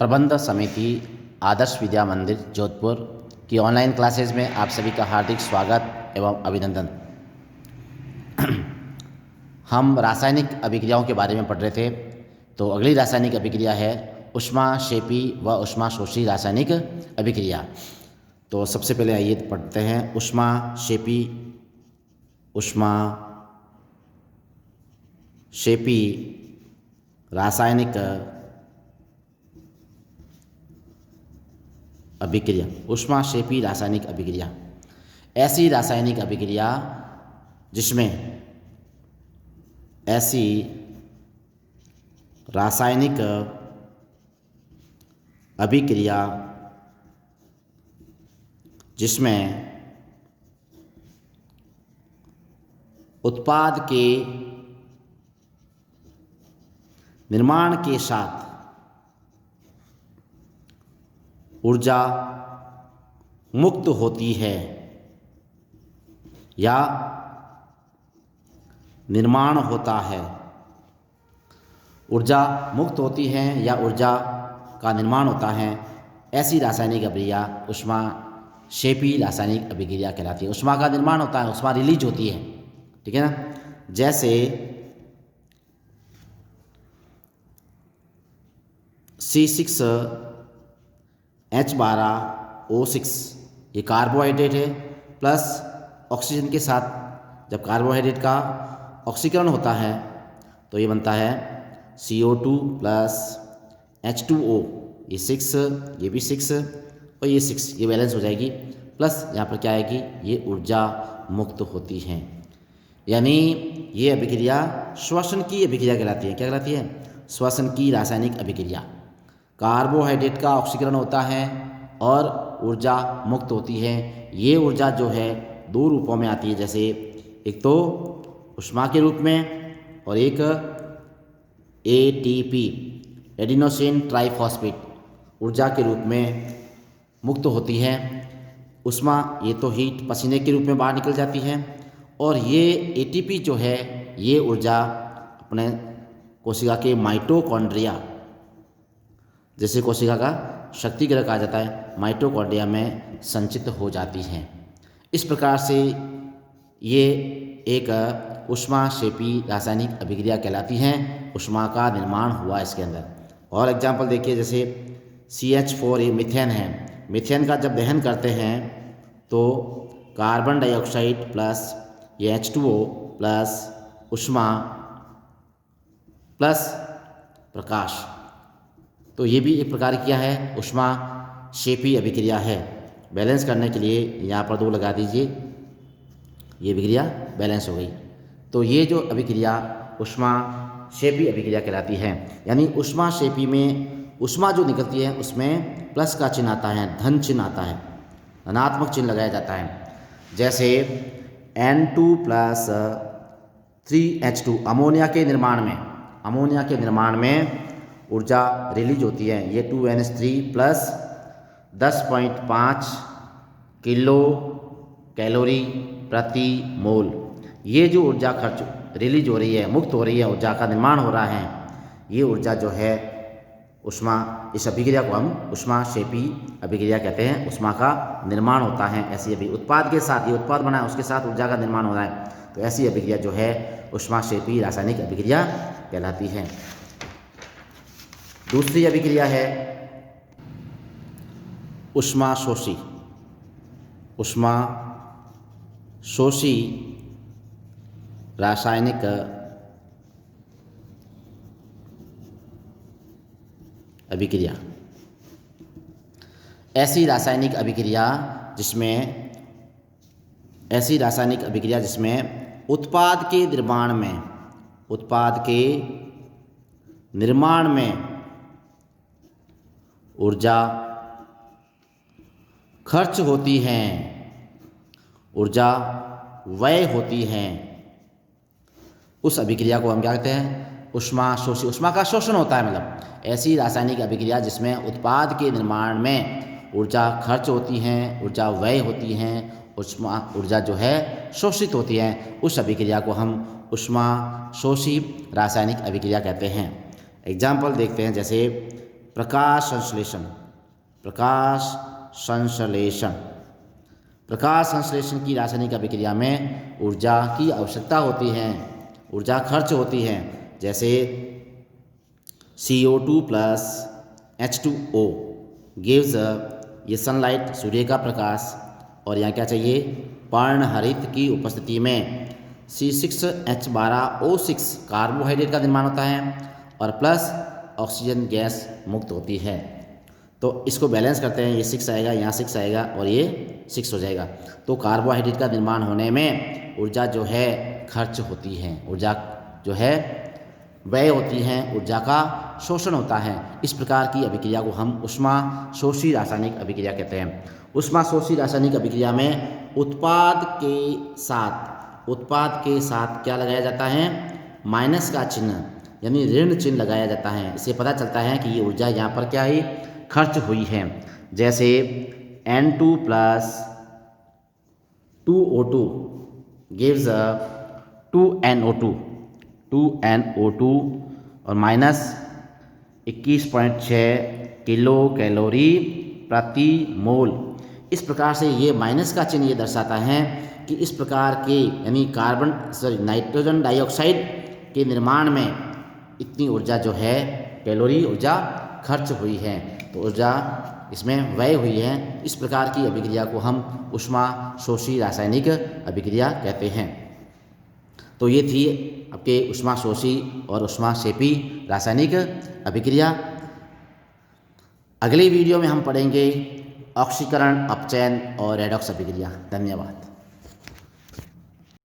प्रबंध समिति आदर्श विद्या मंदिर जोधपुर की ऑनलाइन क्लासेज में आप सभी का हार्दिक स्वागत एवं अभिनंदन। हम रासायनिक अभिक्रियाओं के बारे में पढ़ रहे थे। तो अगली रासायनिक अभिक्रिया है ऊष्माक्षेपी व ऊष्माशोषी रासायनिक अभिक्रिया। तो सबसे पहले आइए पढ़ते हैं ऊष्माक्षेपी रासायनिक अभिक्रिया। ऊष्माक्षेपी रासायनिक अभिक्रिया ऐसी रासायनिक अभिक्रिया जिसमें उत्पाद के निर्माण के साथ ऊर्जा मुक्त होती है या निर्माण होता है। ऊर्जा मुक्त होती है या ऊर्जा का निर्माण होता है, ऐसी रासायनिक अभिक्रिया ऊष्माक्षेपी रासायनिक अभिक्रिया कहलाती है। ऊष्मा का निर्माण होता है, ऊष्मा रिलीज होती है, ठीक है ना। जैसे C6H12O6 ये कार्बोहाइड्रेट है, प्लस ऑक्सीजन के साथ जब कार्बोहाइड्रेट का ऑक्सीकरण होता है तो ये बनता है CO2 प्लस H2O। ये 6, ये भी 6 और ये 6, ये बैलेंस हो जाएगी। प्लस यहाँ पर क्या आएगी, ये ऊर्जा मुक्त होती है। यानी ये अभिक्रिया श्वसन की अभिक्रिया कहलाती है। क्या कहलाती है? श्वसन की रासायनिक अभिक्रिया। कार्बोहाइड्रेट का ऑक्सीकरण होता है और ऊर्जा मुक्त होती है। ये ऊर्जा जो है दो रूपों में आती है, जैसे एक तो ऊष्मा के रूप में और एक ATP एडिनोसिन ट्राइफॉस्फेट ऊर्जा के रूप में मुक्त होती है। ऊष्मा ये तो हीट पसीने के रूप में बाहर निकल जाती है, और ये ATP जो है ये ऊर्जा अपने कोशिका के माइटोकॉन्ड्रिया, जैसे कोशिका का शक्ति केंद्र कहा जाता है, माइटोकॉन्ड्रिया में संचित हो जाती है। इस प्रकार से ये एक ऊष्माक्षेपी रासायनिक अभिक्रिया कहलाती है। ऊष्मा का निर्माण हुआ इसके अंदर। और एग्जाम्पल देखिए, जैसे CH4 ये मीथेन है। मीथेन का जब दहन करते हैं तो कार्बन डाइऑक्साइड प्लस ये H2O प्लस ऊष्मा प्लस प्रकाश, तो ये भी एक प्रकार की क्या है, ऊष्माक्षेपी अभिक्रिया है। बैलेंस करने के लिए यहाँ पर 2 लगा दीजिए, ये अभिक्रिया बैलेंस हो गई। तो ये जो अभिक्रिया ऊष्माक्षेपी अभिक्रिया कहलाती है। यानी ऊष्माक्षेपी में ऊष्मा जो निकलती है उसमें प्लस का चिन्ह आता है, धन चिन्ह आता है, धनात्मक चिन्ह लगाया जाता है। जैसे N2 प्लस 3H2 अमोनिया के निर्माण में ऊर्जा रिलीज होती है। ये 2NH3 प्लस 10.5 किलो कैलोरी प्रति मोल। ये जो ऊर्जा खर्च रिलीज हो रही है, मुक्त हो रही है, ऊर्जा का निर्माण हो रहा है, ये ऊर्जा जो है इस अभिक्रिया को हम ऊष्माक्षेपी अभिक्रिया कहते हैं। ऊष्मा का निर्माण होता है ऐसी उत्पाद के साथ, ये उत्पाद बना है उसके साथ ऊर्जा का निर्माण हो रहा है, तो ऐसी अभिक्रिया जो है ऊष्माक्षेपी रासायनिक अभिक्रिया कहलाती है। दूसरी अभिक्रिया है ऊष्माशोषी रासायनिक अभिक्रिया। ऐसी रासायनिक अभिक्रिया जिसमें उत्पाद के निर्माण में ऊर्जा खर्च होती है, ऊर्जा व्यय होती है, उस अभिक्रिया को हम क्या कहते हैं, ऊष्माशोषी। ऊष्मा का शोषण होता है, मतलब ऐसी रासायनिक अभिक्रिया जिसमें उत्पाद के निर्माण में ऊर्जा खर्च होती है, ऊर्जा व्यय होती है, ऊर्जा जो है शोषित होती है, उस अभिक्रिया को हम ऊष्माशोषी रासायनिक अभिक्रिया कहते हैं। एग्जाम्पल देखते हैं, जैसे प्रकाश संश्लेषण। प्रकाश संश्लेषण, प्रकाश संश्लेषण की रासायनिक अभिक्रिया में ऊर्जा की आवश्यकता होती है, ऊर्जा खर्च होती है। जैसे CO2 प्लस H2O गिव्स, ये सनलाइट सूर्य का प्रकाश, और यहाँ क्या चाहिए, पर्णहरित की उपस्थिति में C6H12O6 कार्बोहाइड्रेट का निर्माण होता है और प्लस ऑक्सीजन गैस मुक्त होती है। तो इसको बैलेंस करते हैं, ये 6 आएगा, यहाँ 6 आएगा और ये 6 हो जाएगा। तो कार्बोहाइड्रेट का निर्माण होने में ऊर्जा जो है खर्च होती है, ऊर्जा जो है व्यय होती है, ऊर्जा का शोषण होता है। इस प्रकार की अभिक्रिया को हम ऊष्माशोषी रासायनिक अभिक्रिया कहते हैं। ऊष्माशोषी रासायनिक अभिक्रिया में उत्पाद के साथ क्या लगाया जाता है, माइनस का चिन्ह यानी ऋण चिन्ह लगाया जाता है। इससे पता चलता है कि ये ऊर्जा यहाँ पर क्या है, खर्च हुई है। जैसे N2 plus 2O2 gives 2NO2 और माइनस 21.6 किलो कैलोरी प्रति मोल। इस प्रकार से ये माइनस का चिन्ह ये दर्शाता है कि इस प्रकार के यानी नाइट्रोजन डाइऑक्साइड के निर्माण में इतनी ऊर्जा जो है, कैलोरी ऊर्जा खर्च हुई है, तो ऊर्जा इसमें व्यय हुई है। इस प्रकार की अभिक्रिया को हम ऊष्माशोषी रासायनिक अभिक्रिया कहते हैं। तो ये थी आपके ऊष्माशोषी और ऊष्माक्षेपी रासायनिक अभिक्रिया। अगली वीडियो में हम पढ़ेंगे ऑक्सीकरण, अपचयन और रेडॉक्स अभिक्रिया। धन्यवाद।